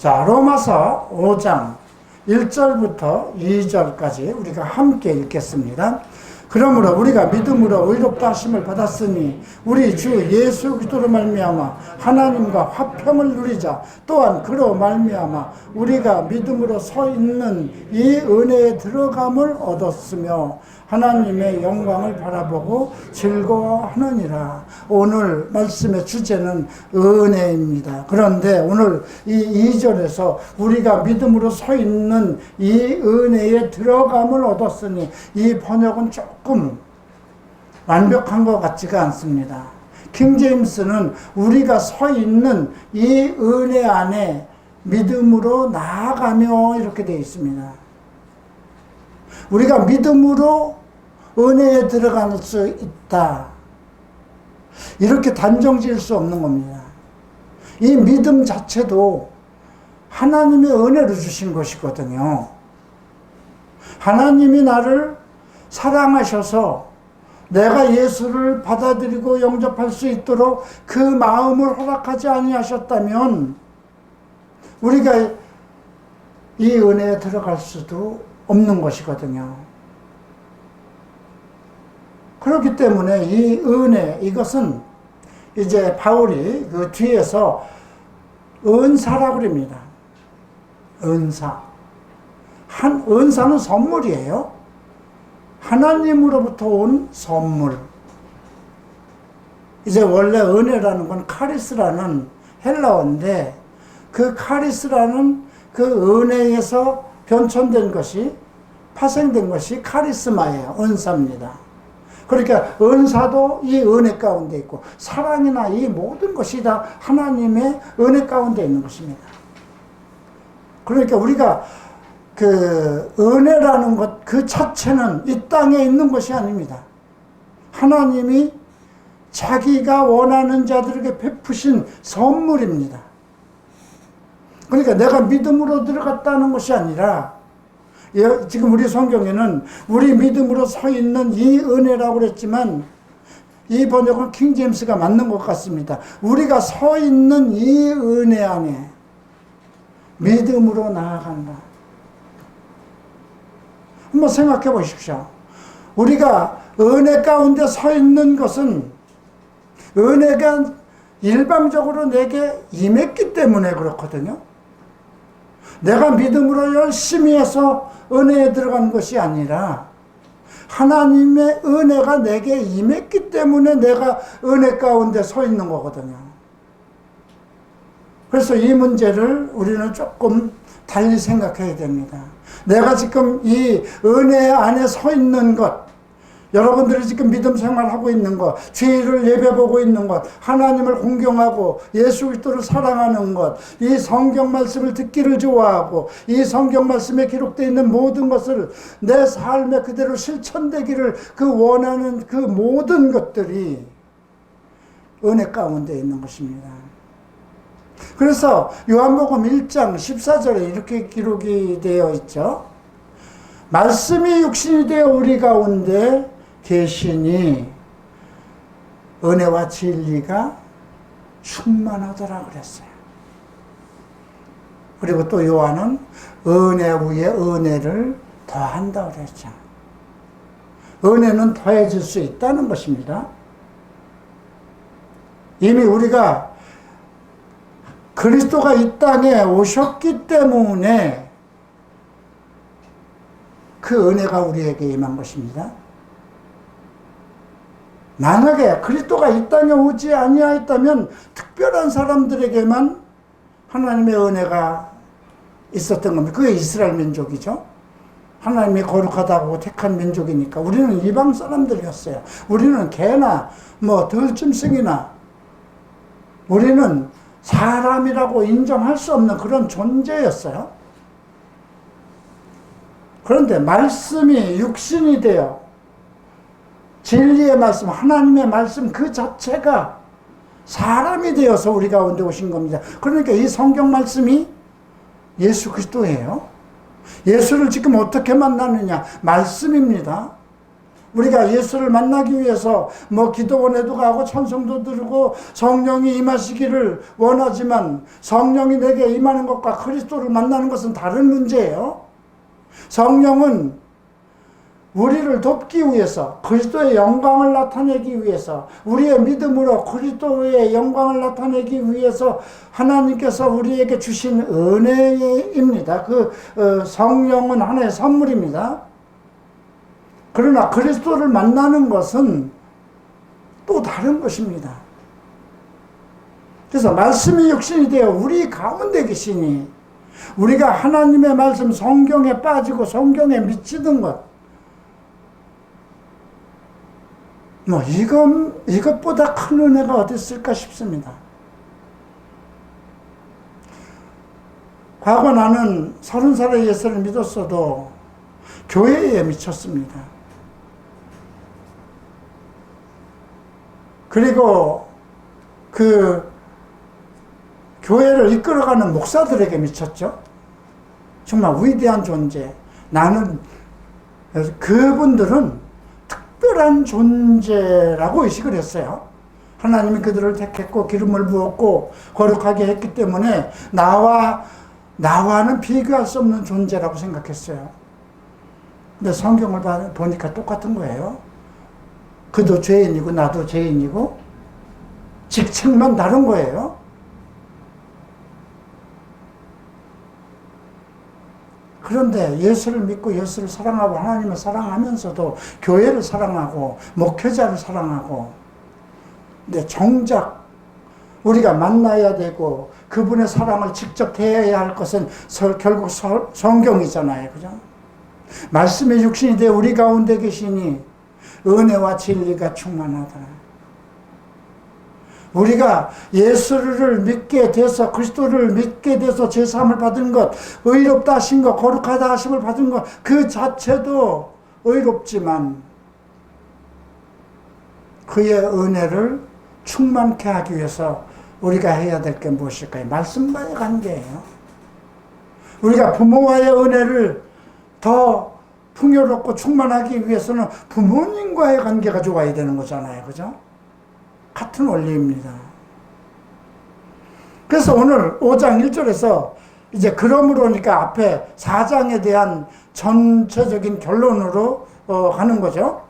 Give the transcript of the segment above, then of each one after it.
자, 로마서 5장 1절부터 2절까지 우리가 함께 읽겠습니다. 그러므로 우리가 믿음으로 의롭다 하심을 받았으니 우리 주 예수 그리스도로 말미암아 하나님과 화평을 누리자. 또한 그로 말미암아 우리가 믿음으로 서 있는 이 은혜에 들어감을 얻었으며 하나님의 영광을 바라보고 즐거워하느니라. 오늘 말씀의 주제는 은혜입니다. 그런데 오늘 이 2절에서 우리가 믿음으로 서 있는 이 은혜에 들어감을 얻었으니, 이 번역은 조금 완벽한 것 같지가 않습니다. 킹제임스는 우리가 서 있는 이 은혜 안에 믿음으로 나아가며 이렇게 되어 있습니다. 우리가 믿음으로 은혜에 들어갈 수 있다, 이렇게 단정 지을 수 없는 겁니다. 이 믿음 자체도 하나님의 은혜로 주신 것이거든요. 하나님이 나를 사랑하셔서 내가 예수를 받아들이고 영접할 수 있도록 그 마음을 허락하지 아니하셨다면 우리가 이 은혜에 들어갈 수도 없는 것이거든요. 그렇기 때문에 이 은혜, 이것은 이제 바울이 그 뒤에서 은사라고 그럽니다. 은사. 은사는 선물이에요. 하나님으로부터 온 선물. 이제 원래 은혜라는 건 카리스라는 헬라어인데, 그 카리스라는 그 은혜에서 변천된 것이, 파생된 것이 카리스마예요. 은사입니다. 그러니까 은사도 이 은혜 가운데 있고, 사랑이나 이 모든 것이 다 하나님의 은혜 가운데 있는 것입니다. 그러니까 우리가 그 은혜라는 것 그 자체는 이 땅에 있는 것이 아닙니다. 하나님이 자기가 원하는 자들에게 베푸신 선물입니다. 그러니까 내가 믿음으로 들어갔다는 것이 아니라, 지금 우리 성경에는 우리 믿음으로 서 있는 이 은혜라고 그랬지만, 이 번역은 킹제임스가 맞는 것 같습니다. 우리가 서 있는 이 은혜 안에 믿음으로 나아간다. 한번 생각해 보십시오. 우리가 은혜 가운데 서 있는 것은 은혜가 일방적으로 내게 임했기 때문에 그렇거든요. 내가 믿음으로 열심히 해서 은혜에 들어간 것이 아니라 하나님의 은혜가 내게 임했기 때문에 내가 은혜 가운데 서 있는 거거든요. 그래서 이 문제를 우리는 조금 달리 생각해야 됩니다. 내가 지금 이 은혜 안에 서 있는 것, 여러분들이 지금 믿음 생활하고 있는 것, 주일을 예배보고 있는 것, 하나님을 공경하고 예수 그리스도를 사랑하는 것, 이 성경 말씀을 듣기를 좋아하고 이 성경 말씀에 기록되어 있는 모든 것을 내 삶에 그대로 실천되기를 그 원하는 그 모든 것들이 은혜 가운데 있는 것입니다. 그래서 요한복음 1장 14절에 이렇게 기록이 되어 있죠. 말씀이 육신이 되어 우리 가운데 계시니 은혜와 진리가 충만하더라 그랬어요. 그리고 또 요한은 은혜 위에 은혜를 더한다 그랬죠. 은혜는 더해질 수 있다는 것입니다. 이미 우리가 그리스도가 이 땅에 오셨기 때문에 그 은혜가 우리에게 임한 것입니다. 만약에 그리스도가 이 땅에 오지 아니하였다면 특별한 사람들에게만 하나님의 은혜가 있었던 겁니다. 그게 이스라엘 민족이죠. 하나님이 거룩하다고 택한 민족이니까. 우리는 이방 사람들이었어요. 우리는 개나 들짐승이나 우리는 사람이라고 인정할 수 없는 그런 존재였어요. 그런데 말씀이 육신이 되어 진리의 말씀, 하나님의 말씀 그 자체가 사람이 되어서 우리 가운데 오신 겁니다. 그러니까 이 성경 말씀이 예수 그리스도예요. 예수를 지금 어떻게 만나느냐? 말씀입니다. 우리가 예수를 만나기 위해서 뭐 기도원에도 가고 찬송도 들고 성령이 임하시기를 원하지만 성령이 내게 임하는 것과 그리스도를 만나는 것은 다른 문제예요. 성령은 우리를 돕기 위해서, 그리스도의 영광을 나타내기 위해서, 우리의 믿음으로 그리스도의 영광을 나타내기 위해서 하나님께서 우리에게 주신 은혜입니다. 성령은 하나의 선물입니다. 그러나 그리스도를 만나는 것은 또 다른 것입니다. 그래서 말씀이 육신이 되어 우리 가운데 계시니 우리가 하나님의 말씀 성경에 빠지고 성경에 미치는 것, 이것보다 큰 은혜가 어디 있을까 싶습니다. 과거 나는 30살에 예수를 믿었어도 교회에 미쳤습니다. 그리고 그 교회를 이끌어가는 목사들에게 미쳤죠. 정말 위대한 존재. 나는 그분들은 특별한 존재라고 의식을 했어요. 하나님이 그들을 택했고 기름을 부었고 거룩하게 했기 때문에 나와는 비교할 수 없는 존재라고 생각했어요. 근데 성경을 보니까 똑같은 거예요. 그도 죄인이고 나도 죄인이고 직책만 다른 거예요. 그런데 예수를 믿고 예수를 사랑하고 하나님을 사랑하면서도 교회를 사랑하고 목회자를 사랑하고, 근데 정작 우리가 만나야 되고 그분의 사랑을 직접 대해야 할 것은 결국 성경이잖아요. 그죠? 말씀의 육신이 되어 우리 가운데 계시니 은혜와 진리가 충만하다. 우리가 예수를 믿게 돼서, 그리스도를 믿게 돼서 제사함을 받은 것, 의롭다 하신 것, 거룩하다 하심을 받은 것, 그 자체도 의롭지만 그의 은혜를 충만케 하기 위해서 우리가 해야 될 게 무엇일까요? 말씀과의 관계예요. 우리가 부모와의 은혜를 더 풍요롭고 충만하기 위해서는 부모님과의 관계가 좋아야 되는 거잖아요. 그죠? 같은 원리입니다. 그래서 오늘 5장 1절에서 이제 그러므로니까 앞에 4장에 대한 전체적인 결론으로 하는 거죠.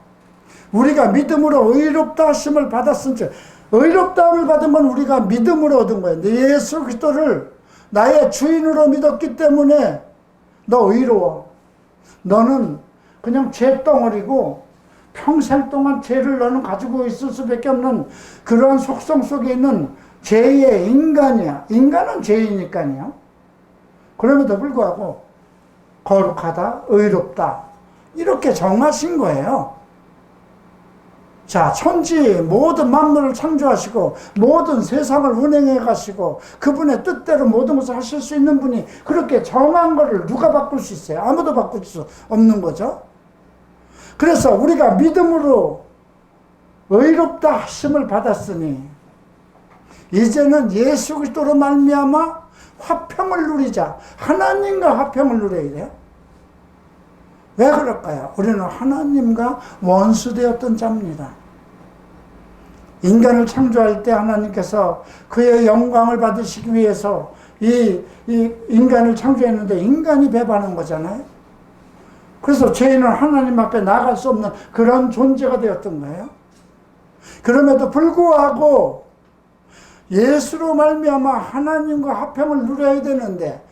우리가 믿음으로 의롭다 하심을 받았은즉, 의롭다함을 받은 건 우리가 믿음으로 얻은 거예요. 예수 그리스도를 나의 주인으로 믿었기 때문에 너 의로워. 너는 그냥 죄덩어리고 평생 동안 죄를 너는 가지고 있을 수밖에 없는 그러한 속성 속에 있는 죄의 인간이야. 인간은 죄이니까요. 그럼에도 불구하고 거룩하다, 의롭다 이렇게 정하신 거예요. 자, 천지 모든 만물을 창조하시고 모든 세상을 운행해 가시고 그분의 뜻대로 모든 것을 하실 수 있는 분이 그렇게 정한 거를 누가 바꿀 수 있어요? 아무도 바꿀 수 없는 거죠. 그래서 우리가 믿음으로 의롭다 하심을 받았으니 이제는 예수 그리스도로 말미암아 화평을 누리자. 하나님과 화평을 누려야 돼요. 왜 그럴까요? 우리는 하나님과 원수되었던 자입니다. 인간을 창조할 때 하나님께서 그의 영광을 받으시기 위해서 이 인간을 창조했는데 인간이 배반한 거잖아요. 그래서 죄인은 하나님 앞에 나갈 수 없는 그런 존재가 되었던 거예요. 그럼에도 불구하고 예수로 말미암아 하나님과 화평을 누려야 되는데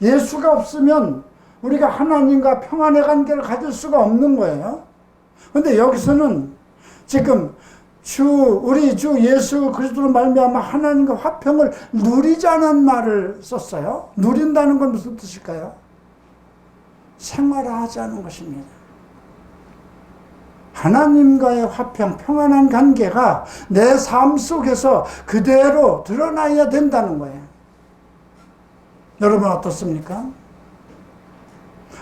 예수가 없으면 우리가 하나님과 평안의 관계를 가질 수가 없는 거예요. 그런데 여기서는 지금 우리 주 예수 그리스도로 말미암아 하나님과 화평을 누리자는 말을 썼어요. 누린다는 건 무슨 뜻일까요? 생활화하자는 것입니다. 하나님과의 화평, 평안한 관계가 내 삶 속에서 그대로 드러나야 된다는 거예요. 여러분 어떻습니까?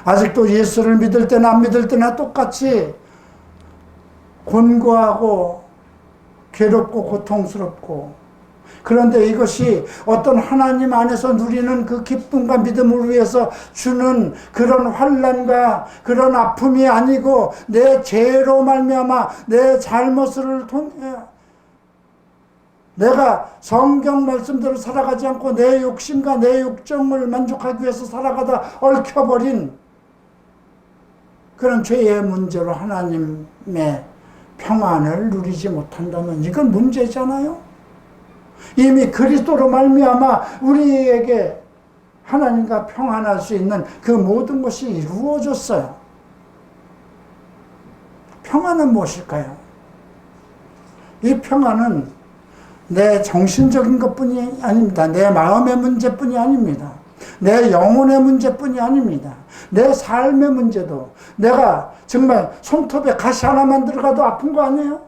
아직도 예수를 믿을 때나 안 믿을 때나 똑같이 곤고하고 괴롭고 고통스럽고 그런데 이것이 어떤 하나님 안에서 누리는 그 기쁨과 믿음을 위해서 주는 그런 환난과 그런 아픔이 아니고 내 죄로 말미암아 내 잘못을 통해 내가 성경 말씀대로 살아가지 않고 내 욕심과 내 욕정을 만족하기 위해서 살아가다 얽혀버린 그런 죄의 문제로 하나님의 평안을 누리지 못한다면 이건 문제잖아요. 이미 그리스도로 말미암아 우리에게 하나님과 평안할 수 있는 그 모든 것이 이루어졌어요. 평안은 무엇일까요? 이 평안은 내 정신적인 것뿐이 아닙니다. 내 마음의 문제뿐이 아닙니다. 내 영혼의 문제뿐이 아닙니다. 내 삶의 문제도 내가 정말 손톱에 가시 하나만 들어가도 아픈 거 아니에요?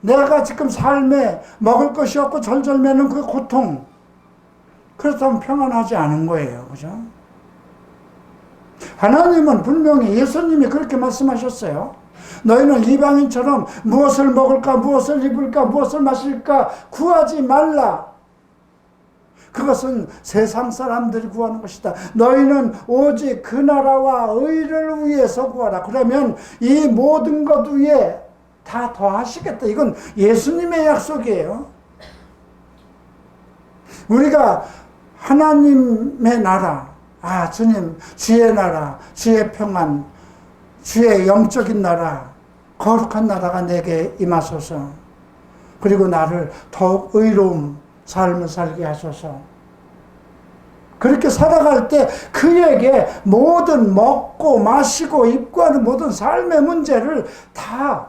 내가 지금 삶에 먹을 것이 없고 절절 매는 그 고통, 그렇다면 평안하지 않은 거예요. 그죠? 하나님은 분명히 예수님이 그렇게 말씀하셨어요. 너희는 이방인처럼 무엇을 먹을까, 무엇을 입을까, 무엇을 마실까 구하지 말라. 그것은 세상 사람들이 구하는 것이다. 너희는 오직 그 나라와 의를 위해서 구하라. 그러면 이 모든 것 위에 다 더하시겠다. 이건 예수님의 약속이에요. 우리가 하나님의 나라, 주님, 주의 나라, 주의 평안, 주의 영적인 나라, 거룩한 나라가 내게 임하소서. 그리고 나를 더욱 의로운 삶을 살게 하소서. 그렇게 살아갈 때 그에게 모든 먹고 마시고 입고 하는 모든 삶의 문제를 다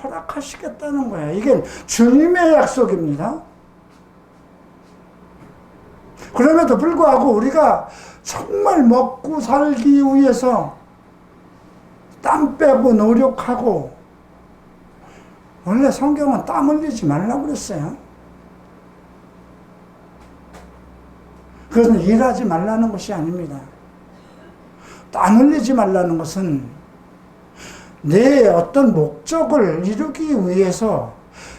허락하시겠다는 거예요. 이게 주님의 약속입니다. 그럼에도 불구하고 우리가 정말 먹고 살기 위해서 땀 빼고 노력하고, 원래 성경은 땀 흘리지 말라고 그랬어요. 그것은 일하지 말라는 것이 아닙니다. 땀 흘리지 말라는 것은 내 어떤 목적을 이루기 위해서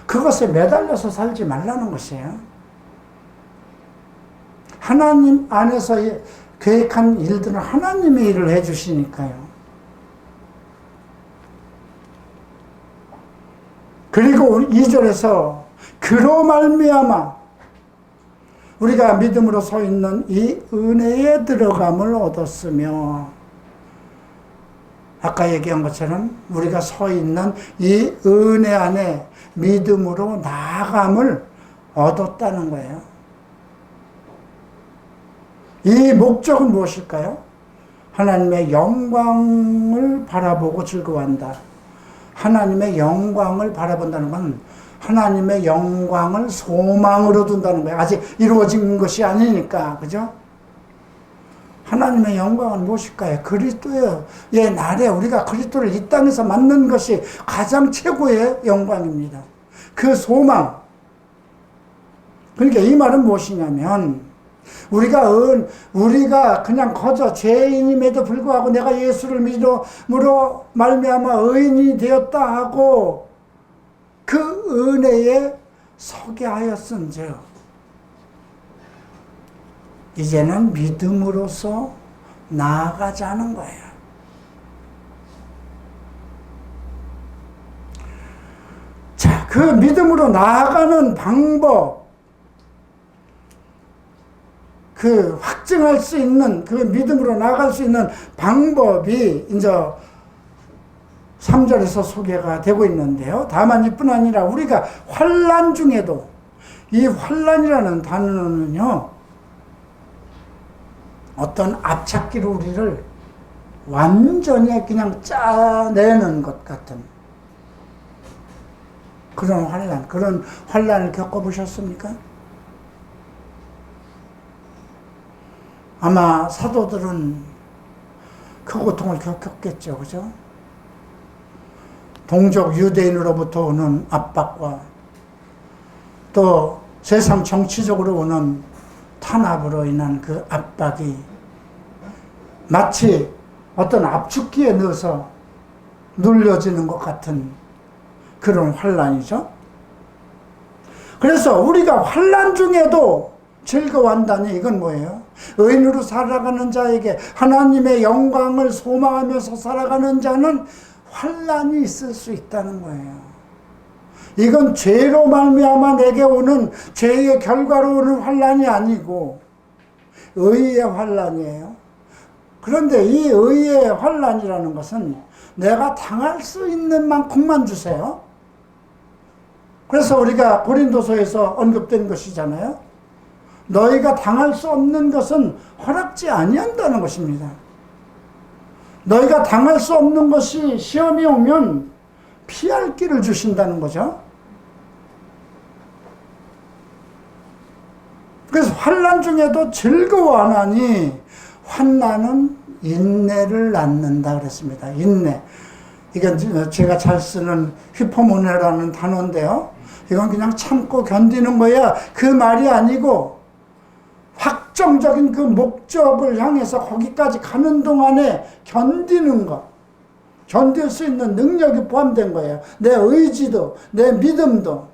그것에 매달려서 살지 말라는 것이에요. 하나님 안에서 계획한 일들은 하나님의 일을 해주시니까요. 그리고 2절에서 그로 말미암아 우리가 믿음으로 서 있는 이 은혜에 들어감을 얻었으며, 아까 얘기한 것처럼 우리가 서 있는 이 은혜 안에 믿음으로 나아감을 얻었다는 거예요. 이 목적은 무엇일까요? 하나님의 영광을 바라보고 즐거워한다. 하나님의 영광을 바라본다는 건 하나님의 영광을 소망으로 둔다는 거예요. 아직 이루어진 것이 아니니까. 그죠? 하나님의 영광은 무엇일까요? 그리스도의 날에 우리가 그리스도를 이 땅에서 만난 것이 가장 최고의 영광입니다. 그 소망. 그러니까 이 말은 무엇이냐면, 우리가 그냥 거저 죄인임에도 불구하고 내가 예수를 믿음으로 말미암아 의인이 되었다 하고 그 은혜에 서게 하였은즉 이제는 믿음으로서 나아가자는 거예요. 자, 그 믿음으로 나아가는 방법, 그 확증할 수 있는, 그 믿음으로 나아갈 수 있는 방법이 이제 3절에서 소개가 되고 있는데요. 다만 이뿐 아니라 우리가 환난 중에도, 이 환난이라는 단어는요, 어떤 앞찾기로 우리를 완전히 그냥 짜내는 것 같은 그런 환난을 겪어보셨습니까? 아마 사도들은 그 고통을 겪었겠죠. 그죠? 동족 유대인으로부터 오는 압박과 또 세상 정치적으로 오는 탄압으로 인한 그 압박이 마치 어떤 압축기에 넣어서 눌려지는 것 같은 그런 환난이죠. 그래서 우리가 환난 중에도 즐거워한다니 이건 뭐예요? 의인으로 살아가는 자에게 하나님의 영광을 소망하면서 살아가는 자는 환난이 있을 수 있다는 거예요. 이건 죄로 말미암아 내게 오는 죄의 결과로 오는 환난이 아니고 의의 환난이에요. 그런데 이 의의 환난이라는 것은 내가 당할 수 있는 만큼만 주세요. 그래서 우리가 고린도서에서 언급된 것이잖아요. 너희가 당할 수 없는 것은 허락지 아니한다는 것입니다. 너희가 당할 수 없는 것이 시험이 오면 피할 길을 주신다는 거죠. 그래서 환난 중에도 즐거워하나니 환난은 인내를 낳는다 그랬습니다. 인내. 이건 제가 잘 쓰는 휘포모네라는 단어인데요. 이건 그냥 참고 견디는 거야. 그 말이 아니고 확정적인 그 목적을 향해서 거기까지 가는 동안에 견디는 것. 견딜 수 있는 능력이 포함된 거예요. 내 의지도, 내 믿음도.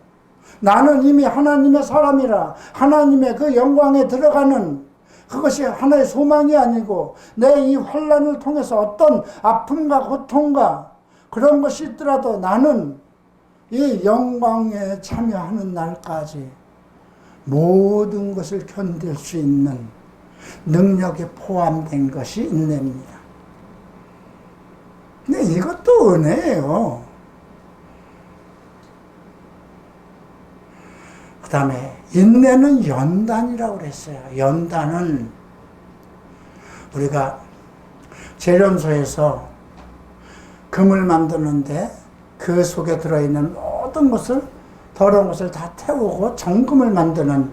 나는 이미 하나님의 사람이라 하나님의 그 영광에 들어가는 그것이 하나의 소망이 아니고 내 이 환난을 통해서 어떤 아픔과 고통과 그런 것이 있더라도 나는 이 영광에 참여하는 날까지 모든 것을 견딜 수 있는 능력이 포함된 것이 인내입니다. 근데 이것도 은혜예요. 그 다음에 인내는 연단이라고 그랬어요. 연단은 우리가 재련소에서 금을 만드는데 그 속에 들어있는 모든 것을 더러운 것을 다 태우고 정금을 만드는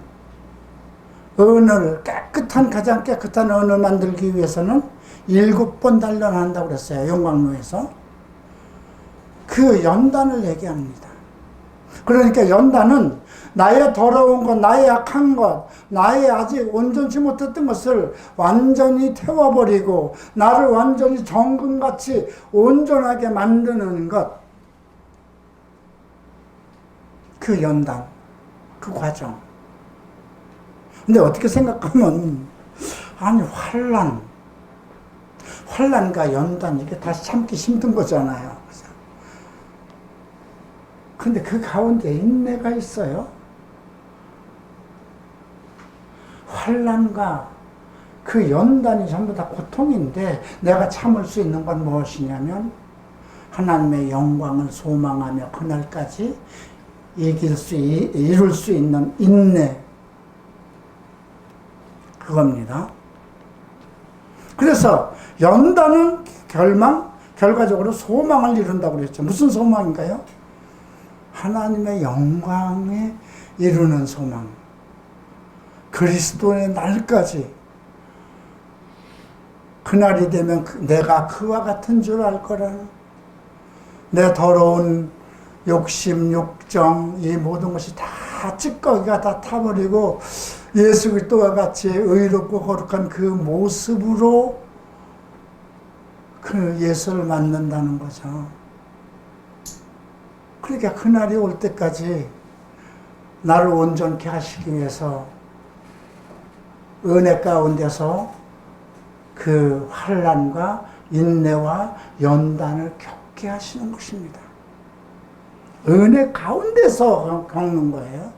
은을 깨끗한 가장 깨끗한 은을 만들기 위해서는 7번 단련한다고 그랬어요. 용광로에서. 그 연단을 얘기합니다. 그러니까 연단은 나의 더러운 것, 나의 약한 것, 나의 아직 온전치 못했던 것을 완전히 태워버리고 나를 완전히 정금같이 온전하게 만드는 것. 그 연단, 그 과정. 근데 어떻게 생각하면 아니 환난과 연단 이게 다시 참기 힘든 거잖아요. 근데 그 가운데 인내가 있어요. 환난과 그 연단이 전부 다 고통인데 내가 참을 수 있는 건 무엇이냐면 하나님의 영광을 소망하며 그날까지 이룰 수 있는 인내, 그겁니다. 그래서 연단은 결과적으로 소망을 이룬다고 그랬죠. 무슨 소망인가요? 하나님의 영광에 이루는 소망. 그리스도의 날까지. 그날이 되면 내가 그와 같은 줄 알 거라는, 내 더러운 욕심, 욕정, 이 모든 것이 다 찌꺼기가 다 타버리고 예수 그리스도와 같이 의롭고 거룩한 그 모습으로 그 예수를 만난다는 거죠. 그러니까 그날이 올 때까지 나를 온전케 하시기 위해서 은혜 가운데서 그 환난과 인내와 연단을 겪게 하시는 것입니다. 은혜 가운데서 겪는 거예요.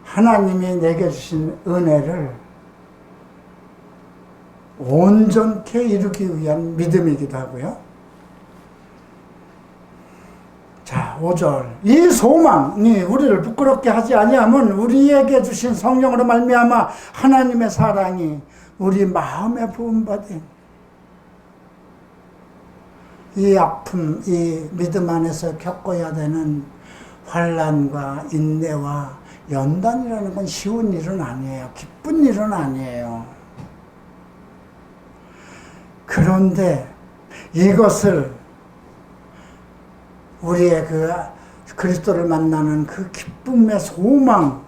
하나님이 내게 주신 은혜를 온전케 이루기 위한 믿음이기도 하고요. 자, 5절. 이 소망이 우리를 부끄럽게 하지 아니하면 우리에게 주신 성령으로 말미암아 하나님의 사랑이 우리 마음에 부음받은 이 아픔, 이 믿음 안에서 겪어야 되는 환난과 인내와 연단이라는 건 쉬운 일은 아니에요. 기쁜 일은 아니에요. 그런데 이것을 우리의 그 그리스도를 만나는 그 기쁨의 소망을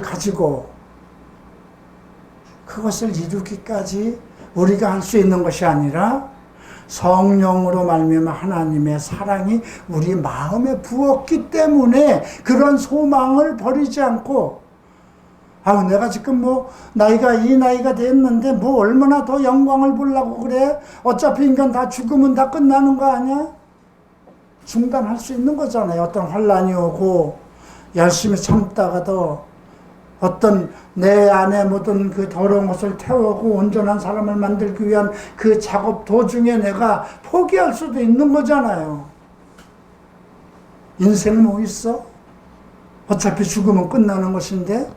가지고 그것을 이루기까지 우리가 할 수 있는 것이 아니라 성령으로 말미암아 하나님의 사랑이 우리 마음에 부었기 때문에 그런 소망을 버리지 않고, 내가 지금 나이가 이 나이가 됐는데 얼마나 더 영광을 보려고 그래? 어차피 인간 다 죽으면 다 끝나는 거 아니야? 중단할 수 있는 거잖아요. 어떤 환란이 오고 열심히 참다가도 어떤 내 안에 모든 그 더러운 것을 태우고 온전한 사람을 만들기 위한 그 작업 도중에 내가 포기할 수도 있는 거잖아요. 인생 뭐 있어? 어차피 죽으면 끝나는 것인데,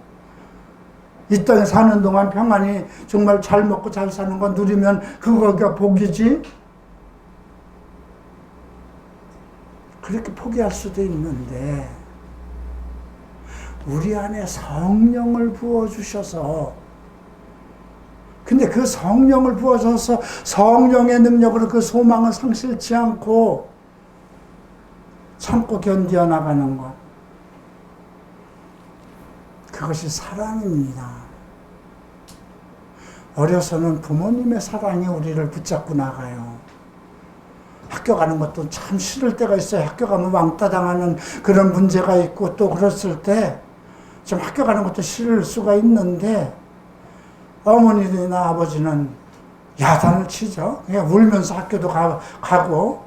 이 땅에 사는 동안 평안히 정말 잘 먹고 잘 사는 거 누리면 그거가 복이지. 그렇게 포기할 수도 있는데, 우리 안에 성령을 부어주셔서, 근데 그 성령을 부어줘서 성령의 능력으로 그 소망을 상실치 않고 참고 견디어 나가는 것, 그것이 사랑입니다. 어려서는 부모님의 사랑이 우리를 붙잡고 나가요. 학교 가는 것도 참 싫을 때가 있어요. 학교 가면 왕따 당하는 그런 문제가 있고, 또 그랬을 때 좀 학교 가는 것도 싫을 수가 있는데, 어머니나 아버지는 야단을 치죠. 그냥 울면서 학교도 가고.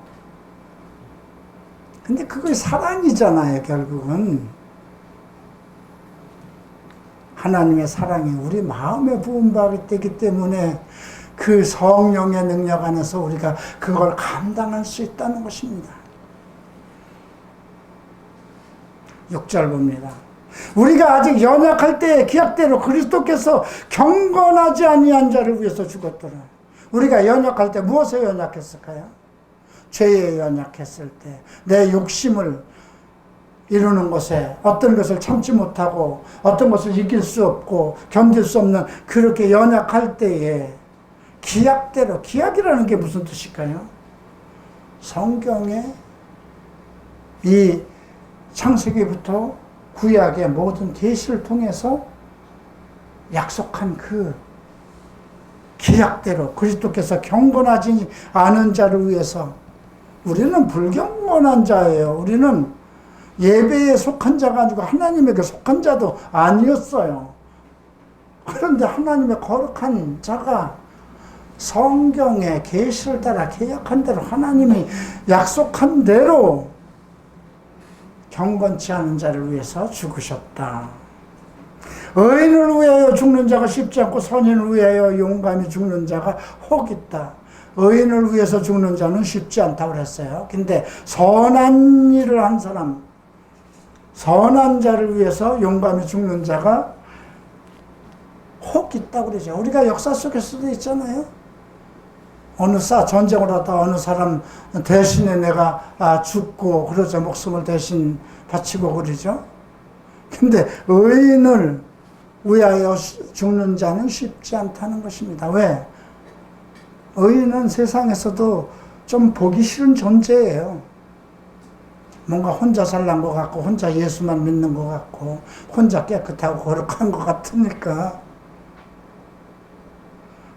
근데 그게 사랑이잖아요, 결국은. 하나님의 사랑이 우리 마음에 부음받기 때문에 그 성령의 능력 안에서 우리가 그걸 감당할 수 있다는 것입니다. 6절 봅니다. 우리가 아직 연약할 때에 기약대로 그리스도께서 경건하지 아니한 자를 위해서 죽었더라. 우리가 연약할 때 무엇에 연약했을까요? 죄에 연약했을 때, 내 욕심을 이루는 것에, 어떤 것을 참지 못하고 어떤 것을 이길 수 없고 견딜 수 없는 그렇게 연약할 때에 기약대로, 기약이라는 게 무슨 뜻일까요? 성경에 이 창세기부터 구약의 모든 계시를 통해서 약속한 그 기약대로 그리스도께서 경건하지 않은 자를 위해서, 우리는 불경건한 자예요. 우리는 예배에 속한 자가 아니고 하나님에게 속한 자도 아니었어요. 그런데 하나님의 거룩한 자가 성경의 계시를 따라 계약한 대로, 하나님이 약속한 대로 경건치 않은 자를 위해서 죽으셨다. 의인을 위하여 죽는 자가 쉽지 않고 선인을 위하여 용감히 죽는 자가 혹 있다. 의인을 위해서 죽는 자는 쉽지 않다고 그랬어요. 근데 선한 일을 한 사람, 선한 자를 위해서 용감히 죽는 자가 혹 있다고 그러죠. 우리가 역사 속에서도 있잖아요. 전쟁을 하다 어느 사람 대신에 내가 죽고, 그러죠. 목숨을 대신 바치고 그러죠. 근데 의인을 위하여 죽는 자는 쉽지 않다는 것입니다. 왜? 의인은 세상에서도 좀 보기 싫은 존재예요. 뭔가 혼자 살란 것 같고, 혼자 예수만 믿는 것 같고, 혼자 깨끗하고 거룩한 것 같으니까.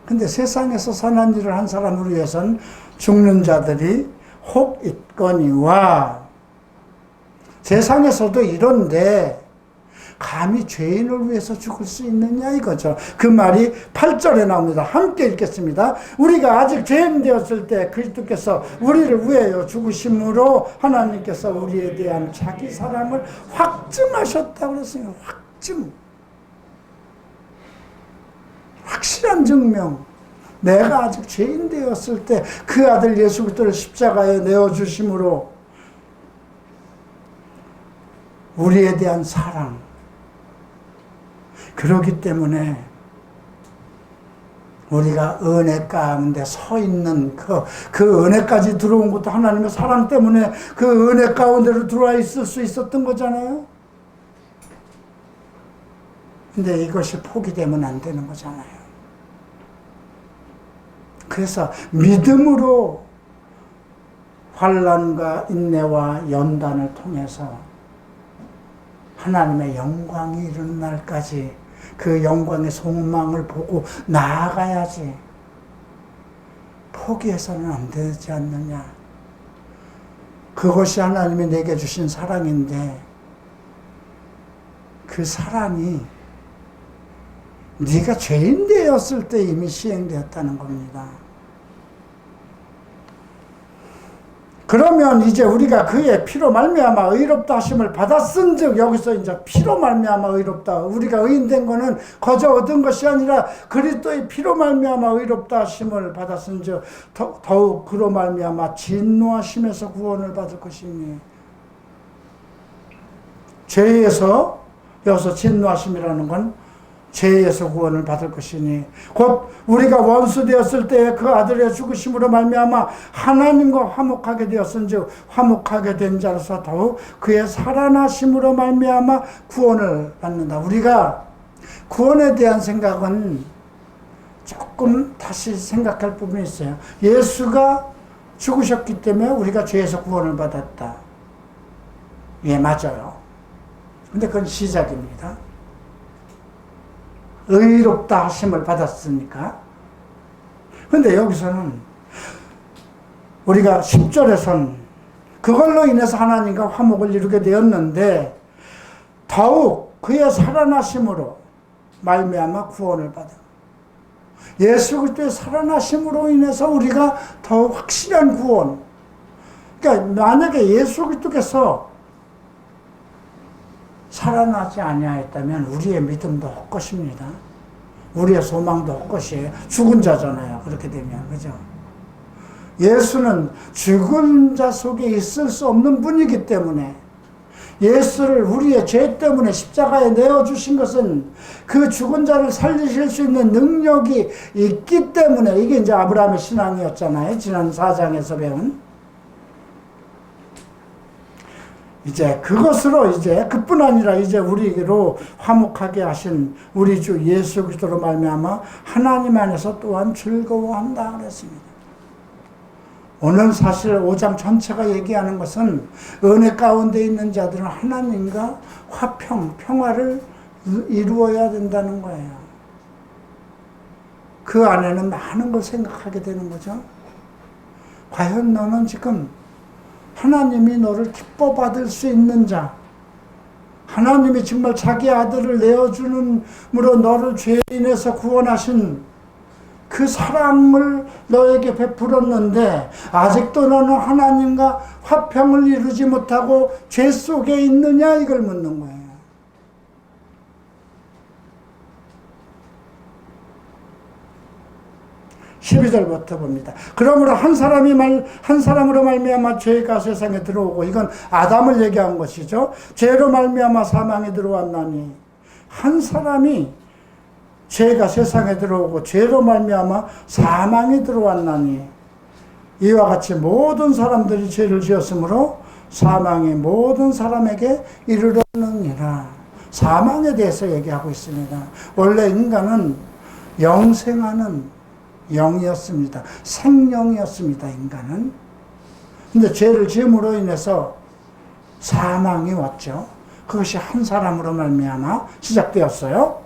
근데 세상에서 선한 일을 한 사람을 위해서는 죽는 자들이 혹 있거니와, 세상에서도 이런데 감히 죄인을 위해서 죽을 수 있느냐 이거죠. 그 말이 8절에 나옵니다. 함께 읽겠습니다. 우리가 아직 죄인 되었을 때 그리스도께서 우리를 위하여 죽으심으로 하나님께서 우리에 대한 자기 사랑을 확증하셨다고 그랬어요. 확증. 확실한 증명. 내가 아직 죄인 되었을 때 그 아들 예수 그리스도를 십자가에 내어주심으로 우리에 대한 사랑. 그렇기 때문에 우리가 은혜 가운데 서 있는 그 은혜까지 들어온 것도 하나님의 사랑 때문에 그 은혜 가운데로 들어와 있을 수 있었던 거잖아요. 근데 이것이 포기되면 안 되는 거잖아요. 그래서 믿음으로 환난과 인내와 연단을 통해서 하나님의 영광이 이르는 날까지 그 영광의 소망을 보고 나아가야지. 포기해서는 안 되지 않느냐. 그것이 하나님이 내게 주신 사랑인데 그 사랑이 네가 죄인 되었을 때 이미 시행되었다는 겁니다. 그러면 이제 우리가 그의 피로 말미암아 의롭다 하심을 받았은즉, 여기서 이제 피로 말미암아 의롭다, 우리가 의인된 거는 거저 얻은 것이 아니라 그리스도의 피로 말미암아 의롭다 하심을 받았은즉 더욱 그로 말미암아 진노하심에서 구원을 받을 것이니. 죄에서, 여기서 진노하심이라는 건 죄에서 구원을 받을 것이니, 곧 우리가 원수 되었을 때 그 아들의 죽으심으로 말미암아 하나님과 화목하게 되었은즉 화목하게 된 자로서 더욱 그의 살아나심으로 말미암아 구원을 받는다. 우리가 구원에 대한 생각은 조금 다시 생각할 부분이 있어요. 예수가 죽으셨기 때문에 우리가 죄에서 구원을 받았다. 예, 맞아요. 근데 그건 시작입니다. 의롭다 하심을 받았으니까. 근데 여기서는 우리가 10절에선 그걸로 인해서 하나님과 화목을 이루게 되었는데 더욱 그의 살아나심으로 말미암아 구원을 받아. 예수 그리스도의 살아나심으로 인해서 우리가 더욱 확실한 구원. 그러니까 만약에 예수 그리스도께서 살아나지 아니하였다면 우리의 믿음도 헛것입니다. 우리의 소망도 헛것이에요. 죽은 자잖아요. 그렇게 되면. 그죠? 예수는 죽은 자 속에 있을 수 없는 분이기 때문에, 예수를 우리의 죄 때문에 십자가에 내어주신 것은 그 죽은 자를 살리실 수 있는 능력이 있기 때문에, 이게 이제 아브라함의 신앙이었잖아요. 지난 4장에서 배운. 이제 그것으로 이제 그뿐 아니라 이제 우리로 화목하게 하신 우리 주 예수 그리스도로 말미암아 하나님 안에서 또한 즐거워한다 그랬습니다. 오늘 사실 5장 전체가 얘기하는 것은 은혜 가운데 있는 자들은 하나님과 평화를 이루어야 된다는 거예요. 그 안에는 많은 걸 생각하게 되는 거죠. 과연 너는 지금 하나님이 너를 기뻐 받을 수 있는 자, 하나님이 정말 자기 아들을 내어주는으로 너를 죄인에서 구원하신 그 사랑을 너에게 베풀었는데 아직도 너는 하나님과 화평을 이루지 못하고 죄 속에 있느냐, 이걸 묻는 거예요. 12절부터 봅니다. 그러므로 한 사람으로 말미암아 죄가 세상에 들어오고, 이건 아담을 얘기한 것이죠. 죄로 말미암아 사망에 들어왔나니, 한 사람이 죄가 세상에 들어오고 죄로 말미암아 사망에 들어왔나니, 이와 같이 모든 사람들이 죄를 지었으므로 사망이 모든 사람에게 이르렀느니라. 사망에 대해서 얘기하고 있습니다. 원래 인간은 영생하는 영이었습니다. 생명이었습니다, 인간은. 근데 죄를 지음으로 인해서 사망이 왔죠. 그것이 한 사람으로 말미암아 시작되었어요.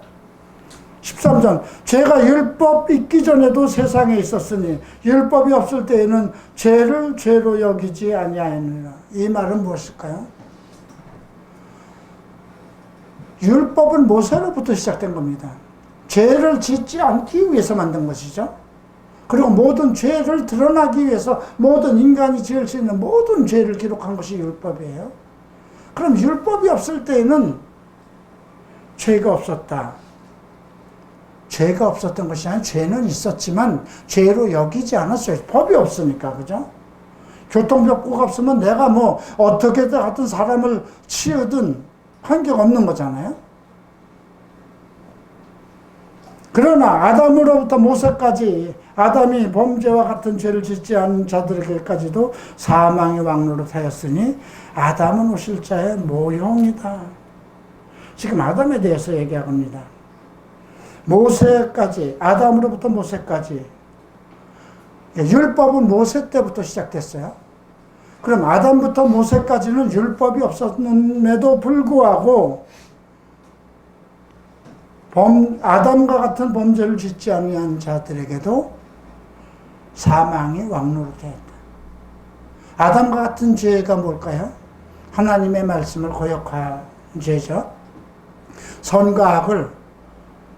13절, 죄가 율법 있기 전에도 세상에 있었으니 율법이 없을 때에는 죄를 죄로 여기지 아니하였느니라. 이 말은 무엇일까요? 율법은 모세로부터 시작된 겁니다. 죄를 짓지 않기 위해서 만든 것이죠. 그리고 모든 죄를 드러나기 위해서 모든 인간이 지을 수 있는 모든 죄를 기록한 것이 율법이에요. 그럼 율법이 없을 때에는 죄가 없었다. 죄가 없었던 것이 아니라 죄는 있었지만 죄로 여기지 않았어요. 법이 없으니까. 그죠? 교통법규가 없으면 내가 뭐 어떻게든 하여튼 사람을 치우든 관계가 없는 거잖아요. 그러나 아담으로부터 모세까지 아담이 범죄와 같은 죄를 짓지 않은 자들에게까지도 사망의 왕노릇 하였으니 아담은 오실 자의 모형이다. 지금 아담에 대해서 얘기하고 있습니다. 모세까지, 아담으로부터 모세까지. 율법은 모세 때부터 시작됐어요. 그럼 아담부터 모세까지는 율법이 없었음에도 불구하고 아담과 같은 범죄를 짓지 아니한 자들에게도 사망이 왕노릇했다. 아담과 같은 죄가 뭘까요? 하나님의 말씀을 거역한 죄죠. 선과 악을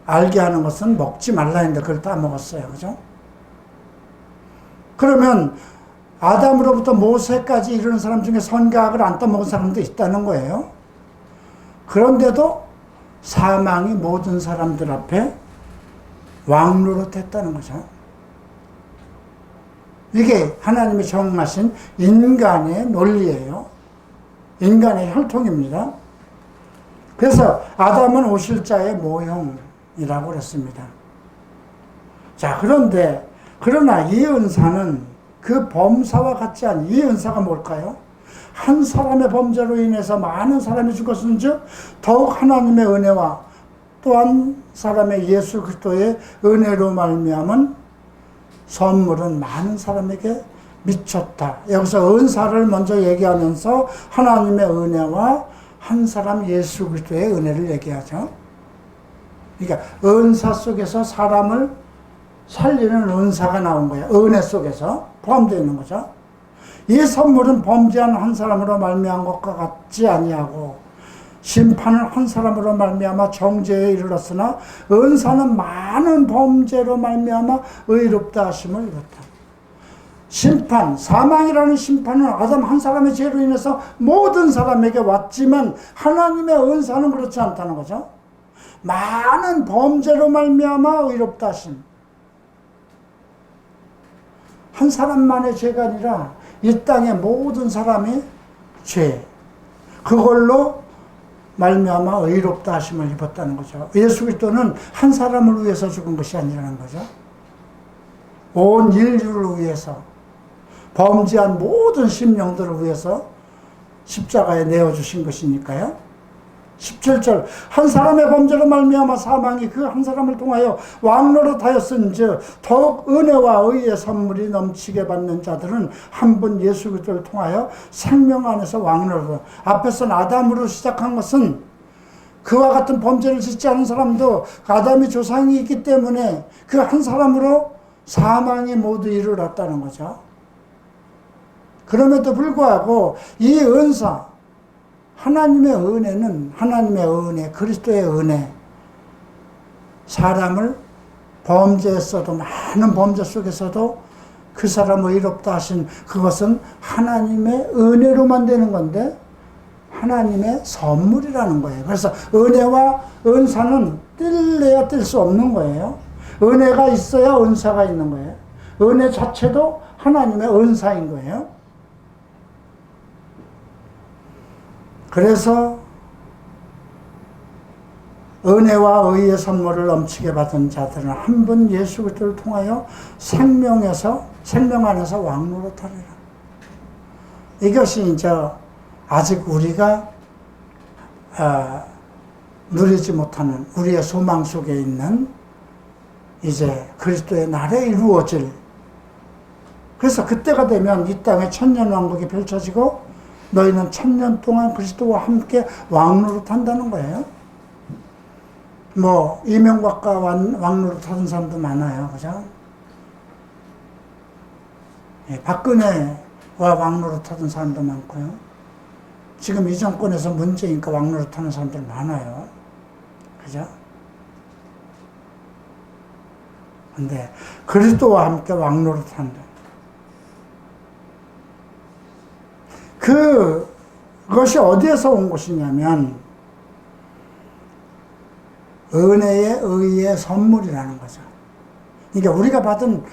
알게 하는 것은 먹지 말라 했는데 그걸 다 먹었어요. 그죠? 그러면 아담으로부터 모세까지 이르는 사람 중에 선과 악을 안 따먹은 사람도 있다는 거예요. 그런데도 사망이 모든 사람들 앞에 왕노릇했다는 거죠. 이게 하나님이 정하신 인간의 논리예요. 인간의 혈통입니다. 그래서 아담은 오실자의 모형이라고 그랬습니다. 자, 그러나 이 은사는 그 범사와 같지 않은 이 은사가 뭘까요? 한 사람의 범죄로 인해서 많은 사람이 죽었은즉 더욱 하나님의 은혜와 또한 사람의 예수 그리스도의 은혜로 말미암은 선물은 많은 사람에게 미쳤다. 여기서 은사를 먼저 얘기하면서 하나님의 은혜와 한 사람 예수 그리스도의 은혜를 얘기하죠. 그러니까 은사 속에서 사람을 살리는 은사가 나온 거예요. 은혜 속에서 포함되어 있는 거죠. 이 선물은 범죄한 한 사람으로 말미암은 것과 같지 아니하고 심판은 한 사람으로 말미암아 정죄에 이르렀으나 은사는 많은 범죄로 말미암아 의롭다 하심을 이뤘다. 심판, 사망이라는 심판은 아담 한 사람의 죄로 인해서 모든 사람에게 왔지만 하나님의 은사는 그렇지 않다는 거죠. 많은 범죄로 말미암아 의롭다 하심. 한 사람만의 죄가 아니라 이 땅의 모든 사람의 죄, 그걸로 말미암아 의롭다 하심을 입었다는 거죠. 예수 그리스도는 한 사람을 위해서 죽은 것이 아니라는 거죠. 온 인류를 위해서, 범죄한 모든 심령들을 위해서 십자가에 내어주신 것이니까요. 17절 한 사람의 범죄로 말미암아 사망이 그 한 사람을 통하여 왕노릇하였은즉 더욱 은혜와 의의 선물이 넘치게 받는 자들은 한 분 예수 그리스도를 통하여 생명 안에서 왕노릇. 앞에서는 아담으로 시작한 것은 그와 같은 범죄를 짓지 않은 사람도 아담이 조상이 있기 때문에 그 한 사람으로 사망이 모두 이르렀다는 거죠. 그럼에도 불구하고 이 은사, 하나님의 은혜는 하나님의 은혜, 그리스도의 은혜, 사람을 범죄에서도 많은 범죄 속에서도 그 사람을 의롭다 하신 그것은 하나님의 은혜로만 되는 건데 하나님의 선물이라는 거예요. 그래서 은혜와 은사는 뗄래야 뗄 수 없는 거예요. 은혜가 있어야 은사가 있는 거예요. 은혜 자체도 하나님의 은사인 거예요. 그래서 은혜와 의의 선물을 넘치게 받은 자들은 한 분 예수 그리스도를 통하여 생명 안에서 왕노릇하리라. 이것이 이제 아직 우리가 누리지 못하는 우리의 소망 속에 있는 이제 그리스도의 날에 이루어질, 그래서 그때가 되면 이 땅에 천년왕국이 펼쳐지고 너희는 1000년 동안 그리스도와 함께 왕노릇한다는 거예요. 뭐 이명박과 왕노릇하는 사람도 많아요, 그죠? 예, 박근혜와 왕노릇하던 사람도 많고요. 지금 이 정권에서 문재인과 왕노릇하는 사람들 많아요, 그죠? 근데 그리스도와 함께 왕노릇한다. 그것이 어디에서 온 것이냐면 은혜의 의의 선물이라는 거죠. 그러니까 우리가 받은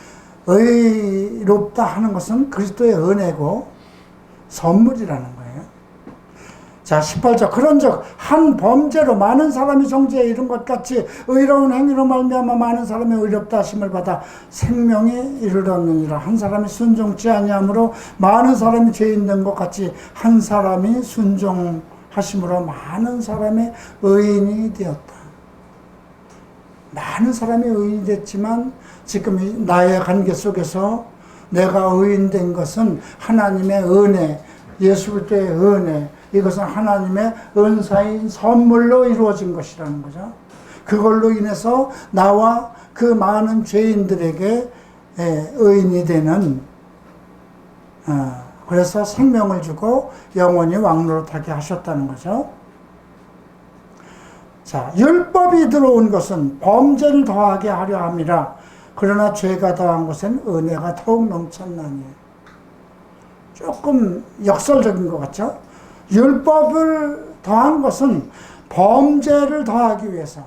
의롭다 하는 것은 그리스도의 은혜고 선물이라는 거예요. 자, 18절 그런즉 한 범죄로 많은 사람이 정죄에 이른 것 같이 의로운 행위로 말미암아 많은 사람이 의롭다 하심을 받아 생명에 이르렀느니라. 한 사람이 순종치 아니함으로 많은 사람이 죄인 된 것 같이 한 사람이 순종하심으로 많은 사람의 의인이 되었다. 많은 사람이 의인이 됐지만 지금 나의 관계 속에서 내가 의인된 것은 하나님의 은혜, 예수 그리스도의 은혜, 이것은 하나님의 은사인 선물로 이루어진 것이라는 거죠. 그걸로 인해서 나와 그 많은 죄인들에게 의인이 되는, 그래서 생명을 주고 영원히 왕노릇하게 하셨다는 거죠. 자, 율법이 들어온 것은 범죄를 더하게 하려 함이라. 그러나 죄가 더한 곳엔 은혜가 더욱 넘쳤나니. 조금 역설적인 것 같죠? 율법을 더한 것은 범죄를 더하기 위해서,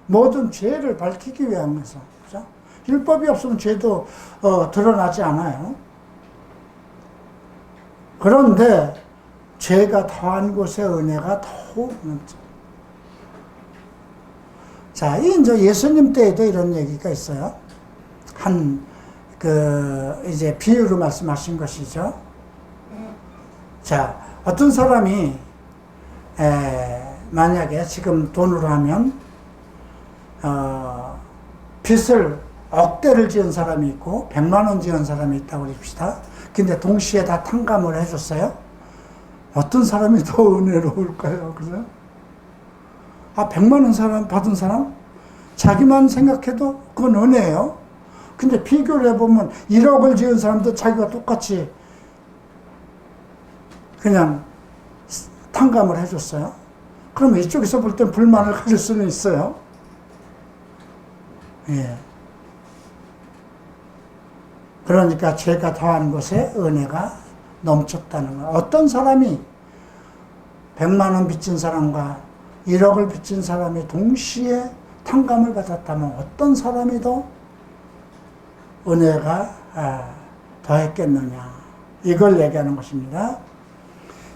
모든 죄를 밝히기 위함에서, 그죠? 율법이 없으면 죄도 드러나지 않아요. 그런데 죄가 더한 곳에 은혜가 더욱 넘쳐. 자, 이제 예수님 때에도 이런 얘기가 있어요. 이제 비유로 말씀하신 것이죠. 자, 어떤 사람이, 만약에 지금 돈으로 하면, 빚을 억대를 지은 사람이 있고, 100만원 지은 사람이 있다고 그럽시다. 근데 동시에 다 탕감을 해줬어요. 어떤 사람이 더 은혜로울까요? 그죠? 100만원 사람 받은 사람? 자기만 생각해도 그건 은혜예요. 근데 비교를 해보면 1억을 지은 사람도 자기가 똑같이 그냥 탕감을 해줬어요. 그러면 이쪽에서 볼 땐 불만을 가질 수는 있어요. 예. 그러니까 죄가 더한 곳에 은혜가 넘쳤다는 거예요. 어떤 사람이 100만원 빚진 사람과 1억을 빚진 사람이 동시에 탕감을 받았다면 어떤 사람이 더 은혜가 더했겠느냐. 이걸 얘기하는 것입니다.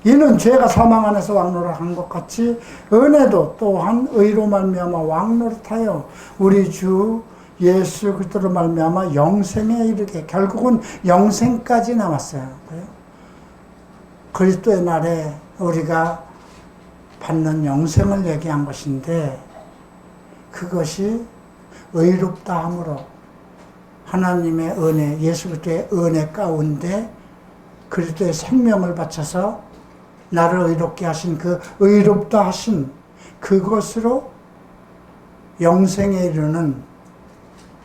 이는 죄가 사망 안에서 왕노릇한 것 같이 은혜도 또한 의로 말미암아 왕노릇하여 우리 주 예수 그리스도로 말미암아 영생에 이르게, 결국은 영생까지 나왔어요. 그리스도의 날에 우리가 받는 영생을 얘기한 것인데, 그것이 의롭다 함으로 하나님의 은혜, 예수 그리스도의 은혜 가운데 그리스도의 생명을 바쳐서 나를 의롭게 하신 그 의롭다 하신 그것으로 영생에 이르는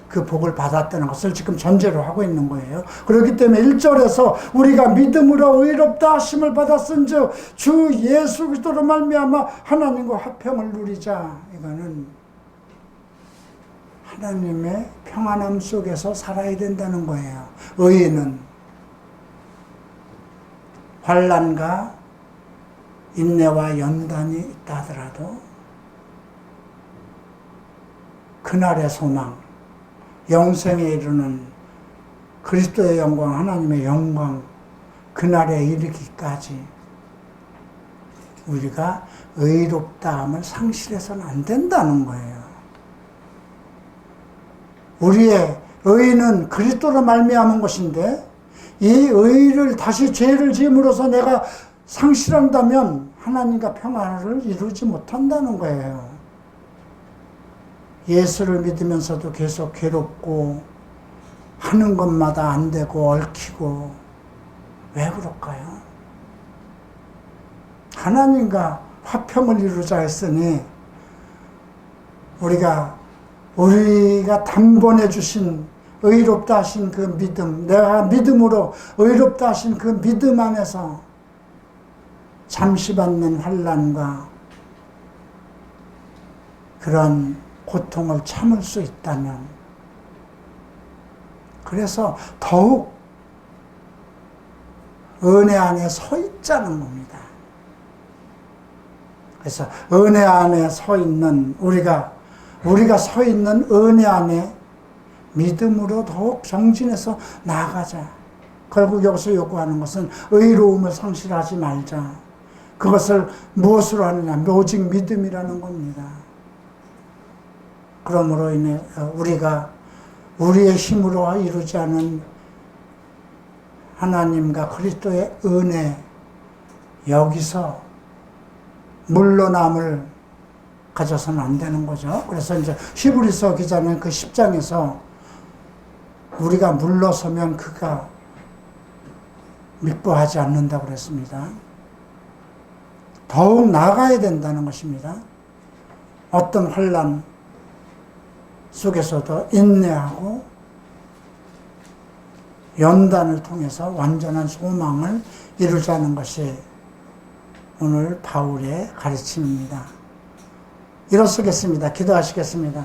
그 복을 받았다는 것을 지금 전제로 하고 있는 거예요. 그렇기 때문에 1절에서 우리가 믿음으로 의롭다 하심을 받았은즉 주 예수 그리스도로 말미암아 하나님과 화평을 누리자. 이거는 하나님의 평안함 속에서 살아야 된다는 거예요. 의인은 환난과 인내와 연단이 있다 하더라도 그날의 소망, 영생에 이르는 그리스도의 영광, 하나님의 영광, 그날에 이르기까지 우리가 의롭다함을 상실해서는 안 된다는 거예요. 우리의 의는 그리스도로 말미암은 것인데, 이 의를 다시 죄를 지음으로써 내가 상실한다면 하나님과 평안을 이루지 못한다는 거예요. 예수를 믿으면서도 계속 괴롭고 하는 것마다 안 되고 얽히고, 왜 그럴까요? 하나님과 화평을 이루자 했으니 우리가 단번해 주신 의롭다 하신 그 믿음, 내가 믿음으로 의롭다 하신 그 믿음 안에서 잠시 받는 환난과 그런 고통을 참을 수 있다면, 그래서 더욱 은혜 안에 서 있자는 겁니다. 그래서 은혜 안에 서 있는 우리가 서 있는 은혜 안에 믿음으로 더욱 정진해서 나아가자. 결국 여기서 요구하는 것은 의로움을 상실하지 말자. 그것을 무엇으로 하느냐? 오직 믿음이라는 겁니다. 그러므로 인해 우리가 우리의 힘으로 이루지 않은 하나님과 그리스도의 은혜, 여기서 물러남을 가져서는 안 되는 거죠. 그래서 이제 히브리서 기자는 그 10장에서 우리가 물러서면 그가 미워하지 않는다고 그랬습니다. 더욱 나아가야 된다는 것입니다. 어떤 환난 속에서도 인내하고 연단을 통해서 완전한 소망을 이루자는 것이 오늘 바울의 가르침입니다. 일어서겠습니다. 기도하시겠습니다.